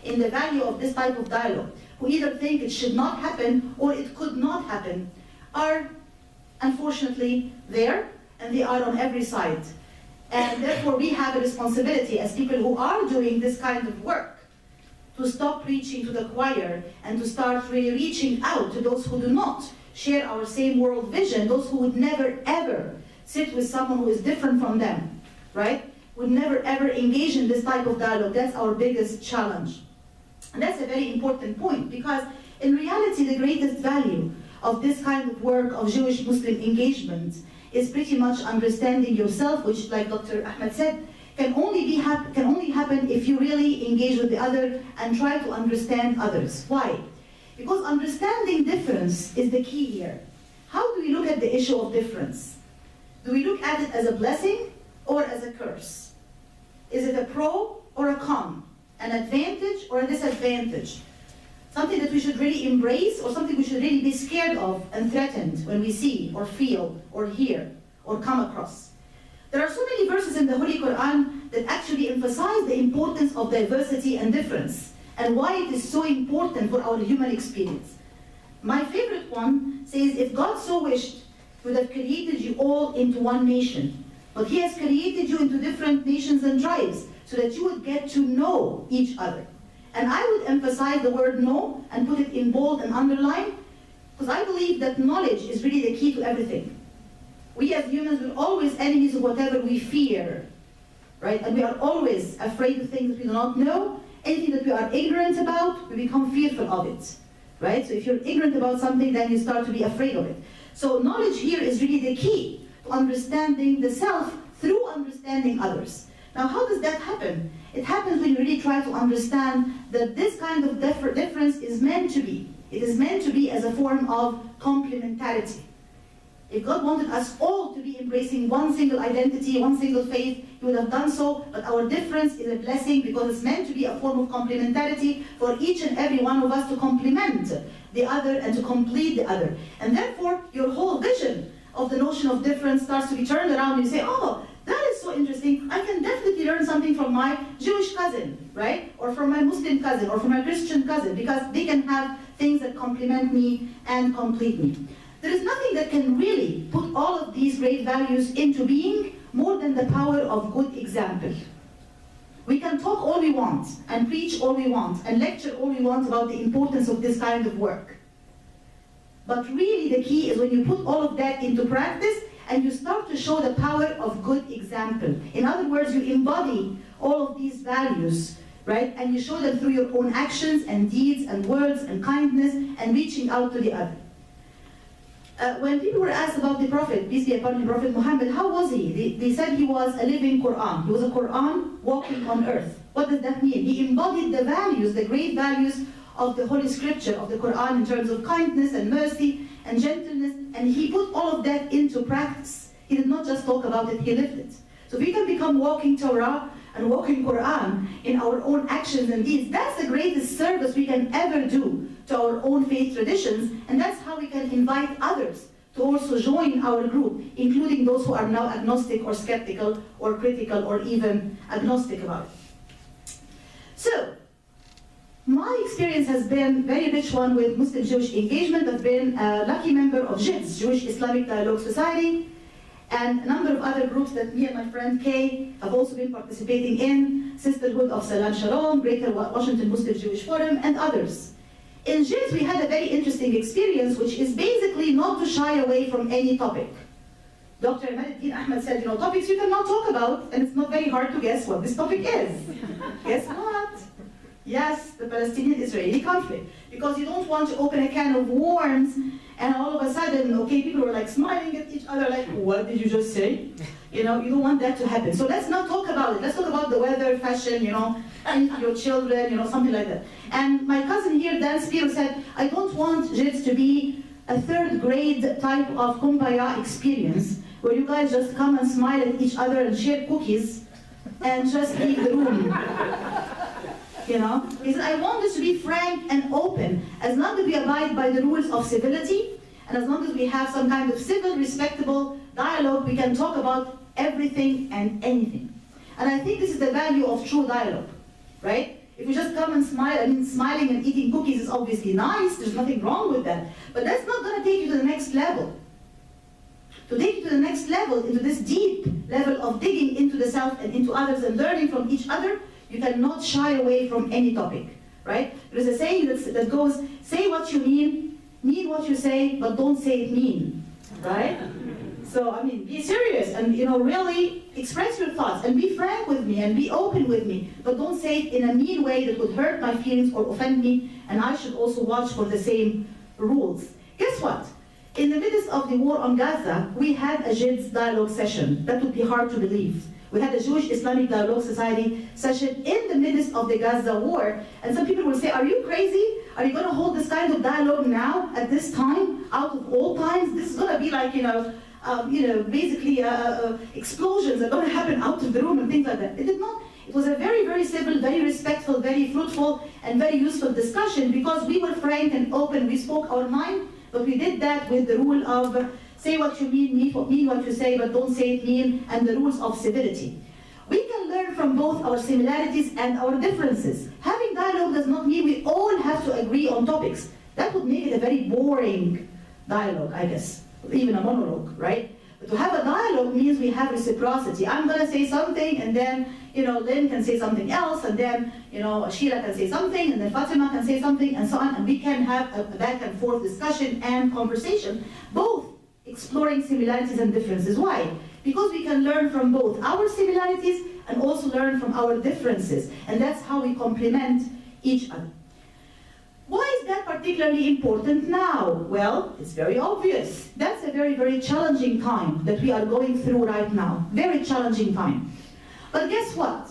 in the value of this type of dialogue, who either think it should not happen or it could not happen, are unfortunately there, and they are on every side. And therefore we have a responsibility as people who are doing this kind of work to stop preaching to the choir and to start really reaching out to those who do not share our same world vision, those who would never ever sit with someone who is different from them, right? Would never ever engage in this type of dialogue. That's our biggest challenge. And that's a very important point, because in reality the greatest value of this kind of work of Jewish-Muslim engagement is pretty much understanding yourself, which, like Dr. Ahmad said, can only happen if you really engage with the other and try to understand others. Why? Because understanding difference is the key here. How do we look at the issue of difference? Do we look at it as a blessing or as a curse? Is it a pro or a con? An advantage or a disadvantage? Something that we should really embrace, or something we should really be scared of and threatened when we see or feel or hear or come across? There are so many verses in the Holy Quran that actually emphasize the importance of diversity and difference, and why it is so important for our human experience. My favorite one says, if God so wished, He would have created you all into one nation, but He has created you into different nations and tribes so that you would get to know each other. And I would emphasize the word know and put it in bold and underline, because I believe that knowledge is really the key to everything. We as humans are always enemies of whatever we fear, right? And we are always afraid of things that we do not know. Anything that we are ignorant about, we become fearful of it, right? So if you're ignorant about something, then you start to be afraid of it. So knowledge here is really the key to understanding the self through understanding others. Now, how does that happen? It happens when you really try to understand that this kind of difference is meant to be. It is meant to be as a form of complementarity. If God wanted us all to be embracing one single identity, one single faith, He would have done so, but our difference is a blessing because it's meant to be a form of complementarity for each and every one of us to complement the other and to complete the other. And therefore, your whole vision of the notion of difference starts to be turned around and you say, oh, that is so interesting. I can definitely learn something from my Jewish cousin, right? Or from my Muslim cousin, or from my Christian cousin, because they can have things that complement me and complete me. There is nothing that can really put all of these great values into being more than the power of good example. We can talk all we want, and preach all we want, and lecture all we want about the importance of this kind of work. But really the key is when you put all of that into practice, and you start to show the power of good example. In other words, you embody all of these values, right? And you show them through your own actions and deeds and words and kindness and reaching out to the other. When people were asked about the Prophet, peace be upon him, Prophet Muhammad, how was he? They said he was a living Quran. He was a Quran walking on earth. What does that mean? He embodied the values, the great values of the Holy Scripture, of the Quran, in terms of kindness and mercy and gentleness, and he put all of that into practice. He did not just talk about it, he lived it. So if we can become walking Torah and walking Quran in our own actions and deeds, that's the greatest service we can ever do to our own faith traditions, and that's how we can invite others to also join our group, including those who are now agnostic or skeptical or critical or even agnostic about it. So, my experience has been a very rich one with Muslim-Jewish engagement. I've been a lucky member of JIDS, Jewish-Islamic Dialogue Society, and a number of other groups that me and my friend Kay have also been participating in, Sisterhood of Salam Shalom, Greater Washington Muslim-Jewish Forum, and others. In JIDS, we had a very interesting experience, which is basically not to shy away from any topic. Dr. Imad-ad-Dean Ahmad said, topics you cannot talk about, and it's not very hard to guess what this topic is. Guess what? Yes, the Palestinian-Israeli conflict. Because you don't want to open a can of worms, and all of a sudden, okay, people were like smiling at each other, like, what did you just say? You don't want that to happen. So let's not talk about it. Let's talk about the weather, fashion, and your children, something like that. And my cousin here, Dan Spiro, said, I don't want JIDS to be a third grade type of kumbaya experience, where you guys just come and smile at each other and share cookies, and just leave the room. He said, I want this to be frank and open, as long as we abide by the rules of civility, and as long as we have some kind of civil, respectable dialogue, we can talk about everything and anything. And I think this is the value of true dialogue, right? If you just come and smile, I mean, smiling and eating cookies is obviously nice, there's nothing wrong with that, but that's not going to take you to the next level. To take you to the next level, into this deep level of digging into the self and into others and learning from each other, you cannot shy away from any topic, right? There's a saying that goes, say what you mean what you say, but don't say it mean, right? So, I mean, be serious and, really express your thoughts and be frank with me and be open with me, but don't say it in a mean way that would hurt my feelings or offend me, and I should also watch for the same rules. Guess what? In the midst of the war on Gaza, we had a JIDS dialogue session. That would be hard to believe. We had a Jewish-Islamic Dialogue Society session in the midst of the Gaza war, and some people will say, are you crazy? Are you going to hold this kind of dialogue now, at this time, out of all times? This is going to be like, basically explosions are going to happen out of the room and things like that. It did not. It was a very, very civil, very respectful, very fruitful, and very useful discussion because we were frank and open. We spoke our mind, but we did that with the rule of say what you mean what you say, but don't say it mean, and the rules of civility. We can learn from both our similarities and our differences. Having dialogue does not mean we all have to agree on topics. That would make it a very boring dialogue, I guess, even a monologue, right? But to have a dialogue means we have reciprocity. I'm going to say something, and then, Lynn can say something else, and then, Sheila can say something, and then Fatima can say something, and so on, and we can have a back and forth discussion and conversation, both exploring similarities and differences. Why? Because we can learn from both our similarities and also learn from our differences, and that's how we complement each other. Why is that particularly important now? Well, it's very obvious. That's a very, very challenging time that we are going through right now. Very challenging time. But guess what?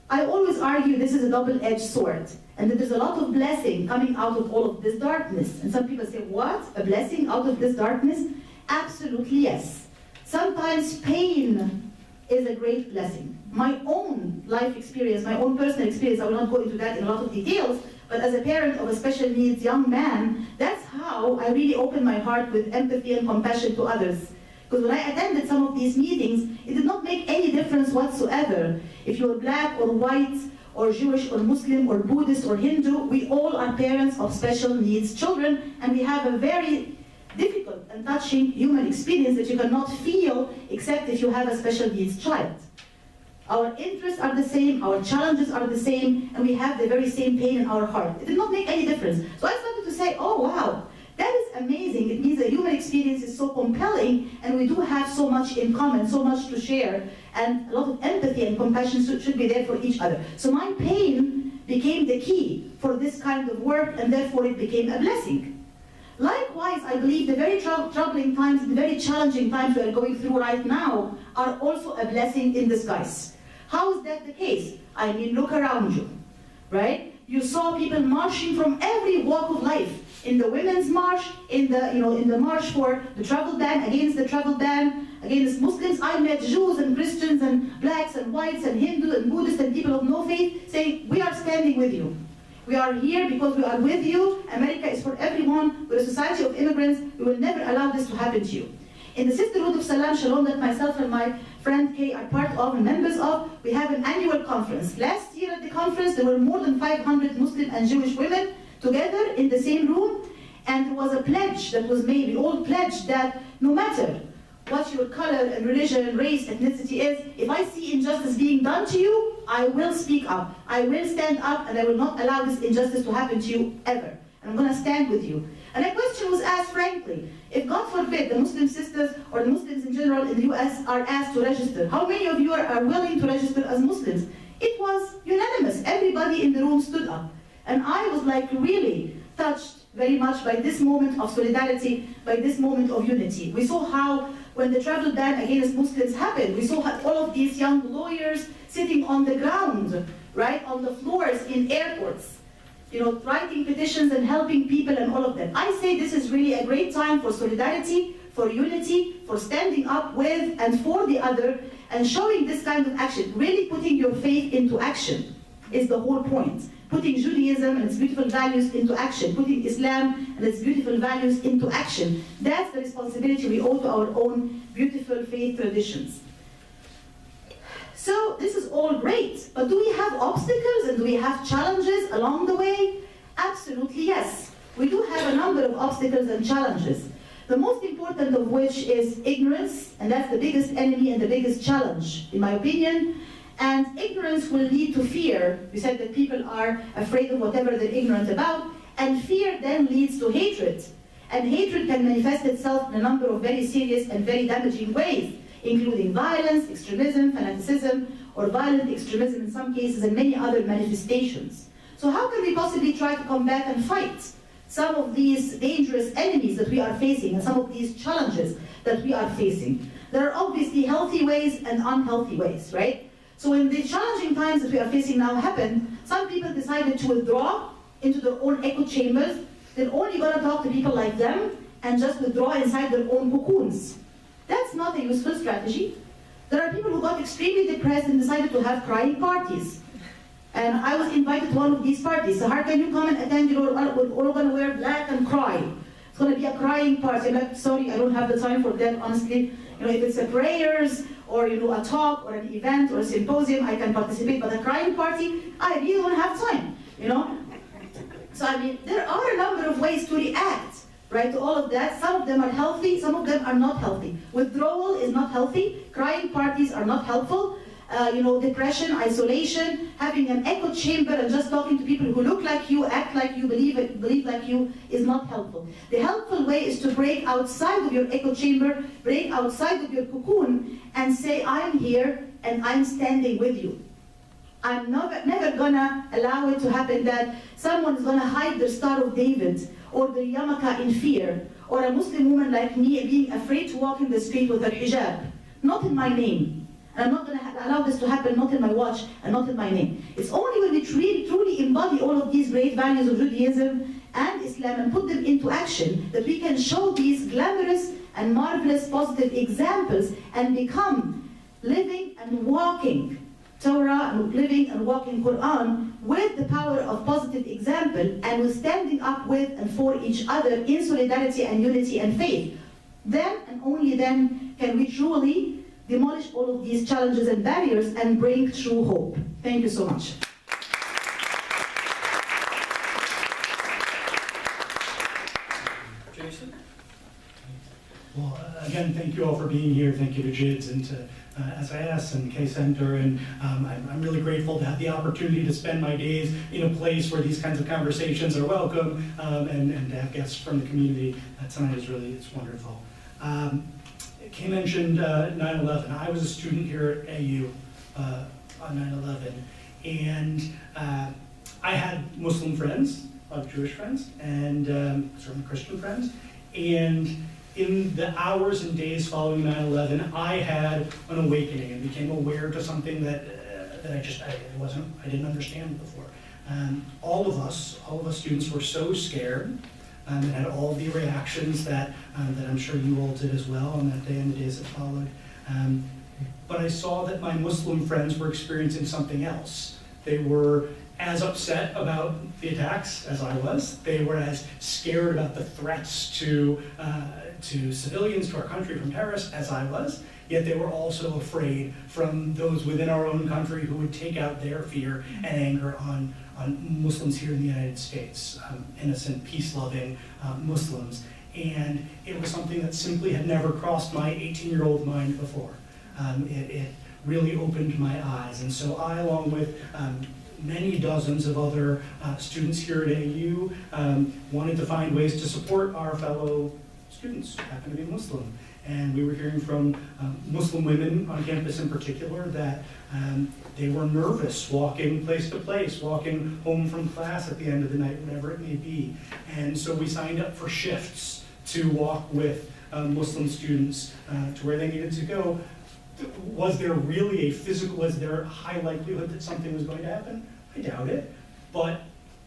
I always argue this is a double-edged sword, and that there's a lot of blessing coming out of all of this darkness. And some people say, what? A blessing out of this darkness? Absolutely yes. Sometimes pain is a great blessing. My own life experience, my own personal experience, I will not go into that in a lot of details, but as a parent of a special needs young man, that's how I really opened my heart with empathy and compassion to others. Because when I attended some of these meetings, it did not make any difference whatsoever. If you were black or white, or Jewish or Muslim or Buddhist or Hindu, we all are parents of special needs children, and we have a very difficult and touching human experience that you cannot feel except if you have a special needs child. Our interests are the same, our challenges are the same, and we have the very same pain in our heart. It did not make any difference. So I started to say, oh wow, that is amazing. It means the human experience is so compelling, and we do have so much in common, so much to share, and a lot of empathy and compassion should be there for each other. So my pain became the key for this kind of work, and therefore it became a blessing. Likewise, I believe the very troubling times, the very challenging times we are going through right now are also a blessing in disguise. How is that the case? I mean, look around you, right? You saw people marching from every walk of life. In the women's march, in the march for the travel ban, against the travel ban, against Muslims. I met Jews and Christians and blacks and whites and Hindu and Buddhists and people of no faith saying, we are standing with you. We are here because we are with you. America is for everyone. We're a society of immigrants. We will never allow this to happen to you. In the Sisterhood of Salam Shalom that myself and my friend Kay are part of and members of, we have an annual conference. Last year at the conference, there were more than 500 Muslim and Jewish women together in the same room, and there was a pledge that was made. We all pledged that no matter what your color and religion and race, ethnicity is, if I see injustice being done to you, I will speak up. I will stand up, and I will not allow this injustice to happen to you ever. And I'm going to stand with you. And a question was asked frankly, if God forbid the Muslim sisters or the Muslims in general in the US are asked to register, how many of you are willing to register as Muslims? It was unanimous. Everybody in the room stood up. And I was like really touched very much by this moment of solidarity, by this moment of unity. We saw how when the travel ban against Muslims happened, we saw all of these young lawyers sitting on the ground, right, on the floors in airports, writing petitions and helping people and all of that. I say this is really a great time for solidarity, for unity, for standing up with and for the other, and showing this kind of action, really putting your faith into action is the whole point. Putting Judaism and its beautiful values into action, putting Islam and its beautiful values into action. That's the responsibility we owe to our own beautiful faith traditions. So this is all great, but do we have obstacles and do we have challenges along the way? Absolutely yes. We do have a number of obstacles and challenges. The most important of which is ignorance, and that's the biggest enemy and the biggest challenge, in my opinion. And ignorance will lead to fear. We said that people are afraid of whatever they're ignorant about, and fear then leads to hatred. And hatred can manifest itself in a number of very serious and very damaging ways, including violence, extremism, fanaticism, or violent extremism in some cases, and many other manifestations. So how can we possibly try to combat and fight some of these dangerous enemies that we are facing and some of these challenges that we are facing? There are obviously healthy ways and unhealthy ways, right? So when the challenging times that we are facing now happened, some people decided to withdraw into their own echo chambers. They're only going to talk to people like them and just withdraw inside their own cocoons. That's not a useful strategy. There are people who got extremely depressed and decided to have crying parties. And I was invited to one of these parties. Sahar, can you come and attend? You know, we're all going to wear black and cry. It's going to be a crying party. I'm like, sorry, I don't have the time for that, honestly. You know, if it's a prayers or a talk or an event or a symposium, I can participate. But a crying party, I really don't have time. So I mean, there are a number of ways to react, right, to all of that. Some of them are healthy, some of them are not healthy. Withdrawal is not healthy. Crying parties are not helpful. Depression, isolation, having an echo chamber and just talking to people who look like you, act like you, believe like you is not helpful. The helpful way is to break outside of your echo chamber, break outside of your cocoon and say, I'm here and I'm standing with you. I'm never gonna allow it to happen that someone is gonna hide the Star of David or the yarmulke in fear, or a Muslim woman like me being afraid to walk in the street with her hijab. Not in my name. And I'm not going to allow this to happen, not in my watch and not in my name. It's only when we truly embody all of these great values of Judaism and Islam and put them into action that we can show these glamorous and marvelous positive examples and become living and walking Torah and living and walking Quran with the power of positive example and with standing up with and for each other in solidarity and unity and faith. Then and only then can we truly demolish all of these challenges and barriers and bring true hope. Thank you so much. Jason? Well, again, thank you all for being here. Thank you to JIDS and to SIS and K-Center, and I'm really grateful to have the opportunity to spend my days in a place where these kinds of conversations are welcome, and to have guests from the community tonight it's wonderful. Kay mentioned 9/11. I was a student here at AU on 9/11, and I had Muslim friends, a lot of Jewish friends, and certainly Christian friends, and in the hours and days following 9/11, I had an awakening and became aware to something that I didn't understand before. All of us students were so scared, and had all the reactions that I'm sure you all did as well on that day and the days that followed. But I saw that my Muslim friends were experiencing something else. They were as upset about the attacks as I was. They were as scared about the threats to civilians, to our country from terrorists as I was. Yet they were also afraid from those within our own country who would take out their fear and anger on Muslims here in the United States, innocent, peace-loving Muslims. And it was something that simply had never crossed my 18-year-old mind before. It really opened my eyes. And so I, along with many dozens of other students here at AU, wanted to find ways to support our fellow students who happen to be Muslim. And we were hearing from Muslim women on campus in particular that they were nervous walking place to place, walking home from class at the end of the night, whatever it may be. And so we signed up for shifts to walk with Muslim students to where they needed to go. Was there really was there a high likelihood that something was going to happen? I doubt it, but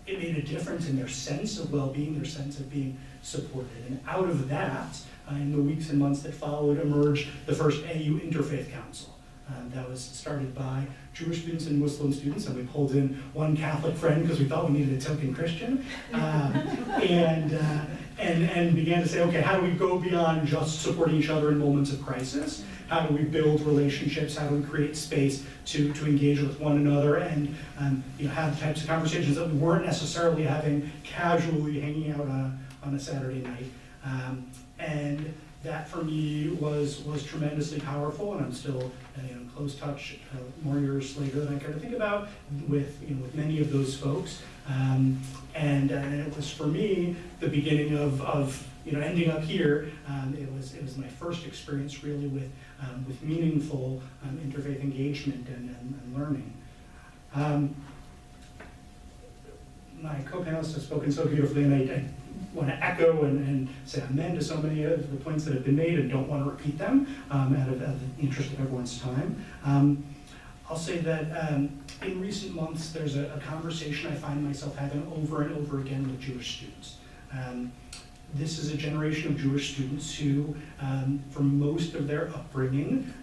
it made a difference in their sense of well-being, their sense of being supported. And out of that, in the weeks and months that followed, emerged the first AU Interfaith Council. That was started by Jewish students and Muslim students, and we pulled in one Catholic friend because we thought we needed a token Christian, and began to say, okay, how do we go beyond just supporting each other in moments of crisis? how do we build relationships, how do we create space to engage with one another and have the types of conversations that we weren't necessarily having casually hanging out on a Saturday night. And that for me was tremendously powerful, and I'm still in close touch more years later than I care to think about with many of those folks. And it was for me the beginning of ending up here. It was my first experience really with meaningful interfaith engagement and learning. My co-panelists have spoken so beautifully, and I want to echo and say amen to so many of the points that have been made and don't want to repeat them out of the interest of everyone's time. I'll say that in recent months there's a conversation I find myself having over and over again with Jewish students. This is a generation of Jewish students who, for most of their upbringing,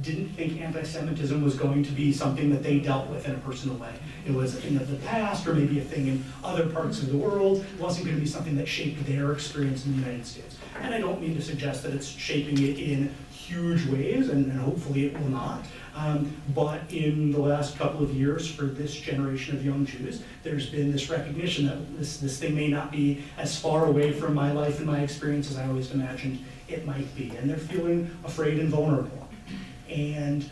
didn't think anti-Semitism was going to be something that they dealt with in a personal way. It was a thing of the past, or maybe a thing in other parts of the world. It wasn't going to be something that shaped their experience in the United States. And I don't mean to suggest that it's shaping it in huge ways, and hopefully it will not. But in the last couple of years, for this generation of young Jews, there's been this recognition that this thing may not be as far away from my life and my experience as I always imagined it might be. And they're feeling afraid and vulnerable. And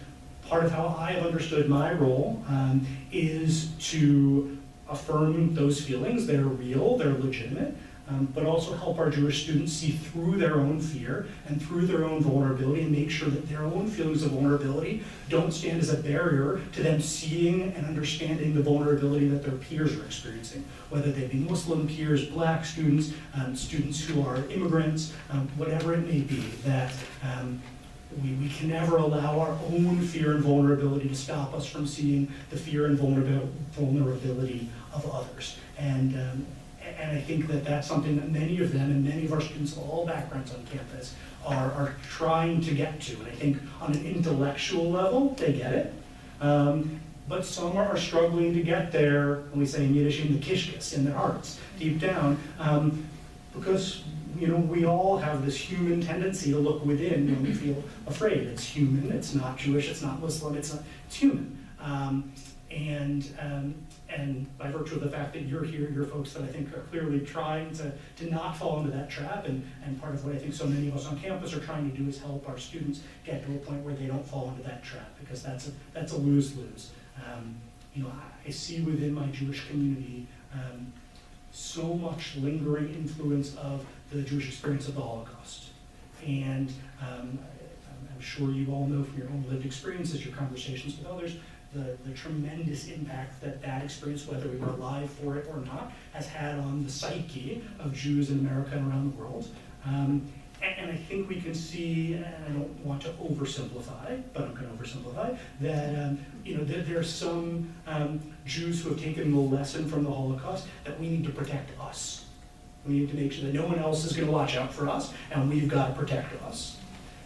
part of how I have understood my role is to affirm those feelings. They're real, they're legitimate. But also help our Jewish students see through their own fear and through their own vulnerability and make sure that their own feelings of vulnerability don't stand as a barrier to them seeing and understanding the vulnerability that their peers are experiencing, whether they be Muslim peers, Black students, students who are immigrants, whatever it may be, that we can never allow our own fear and vulnerability to stop us from seeing the fear and vulnerability of others. And I think that that's something that many of them and many of our students of all backgrounds on campus are trying to get to. And I think on an intellectual level, they get it. But some are struggling to get there, and we say in Yiddish, in the kishkis, in their hearts, deep down, because we all have this human tendency to look within when we feel afraid. It's human, it's not Jewish, it's not Muslim, it's human. And by virtue of the fact that you're here, you're folks that I think are clearly trying to not fall into that trap, and part of what I think so many of us on campus are trying to do is help our students get to a point where they don't fall into that trap, because that's a lose-lose. I see within my Jewish community so much lingering influence of the Jewish experience of the Holocaust. And I'm sure you all know from your own lived experiences, your conversations with others, the tremendous impact that experience, whether we were alive for it or not, has had on the psyche of Jews in America and around the world. And I think we can see, and I don't want to oversimplify, but I'm going to oversimplify, that there are some Jews who have taken the lesson from the Holocaust that we need to protect us. We need to make sure that no one else is going to watch out for us, and we've got to protect us.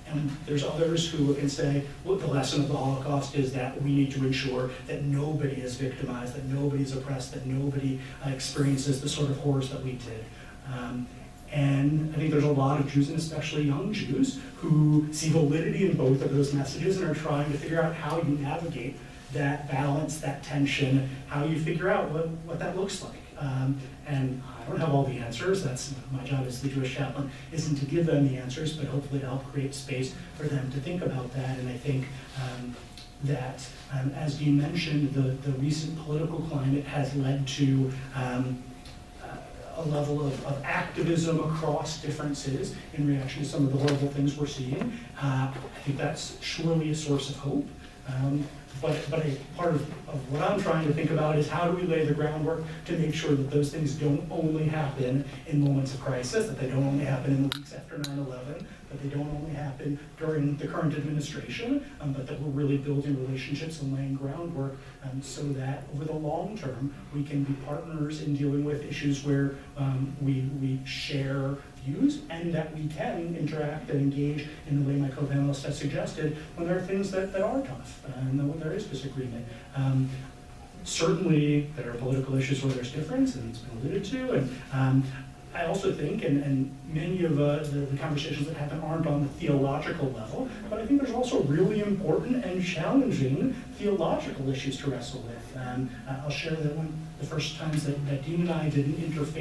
And there's others who can say, well, the lesson of the Holocaust is that we need to ensure that nobody is victimized, that nobody is oppressed, that nobody experiences the sort of horrors that we did. And I think there's a lot of Jews, and especially young Jews, who see validity in both of those messages and are trying to figure out how you navigate that balance, that tension, how you figure out what that looks like. And I don't have all the answers. That's my job as the Jewish chaplain, isn't to give them the answers, but hopefully to help create space for them to think about that. And I think that, as Dean mentioned, the recent political climate has led to a level of activism across differences in reaction to some of the horrible things we're seeing. I think that's surely a source of hope. But a part of what I'm trying to think about is how do we lay the groundwork to make sure that those things don't only happen in moments of crisis, that they don't only happen in the weeks after 9/11, that they don't only happen during the current administration, but that we're really building relationships and laying groundwork so that over the long term we can be partners in dealing with issues where we share views, and that we can interact and engage in the way my co-panelists have suggested when there are things that are tough and when there is disagreement. Certainly there are political issues where there's difference, and it's been alluded to, and I also think, and many of the conversations that happen aren't on the theological level, but I think there's also really important and challenging theological issues to wrestle with. I'll share that one the first times that Dean and I did an interfaith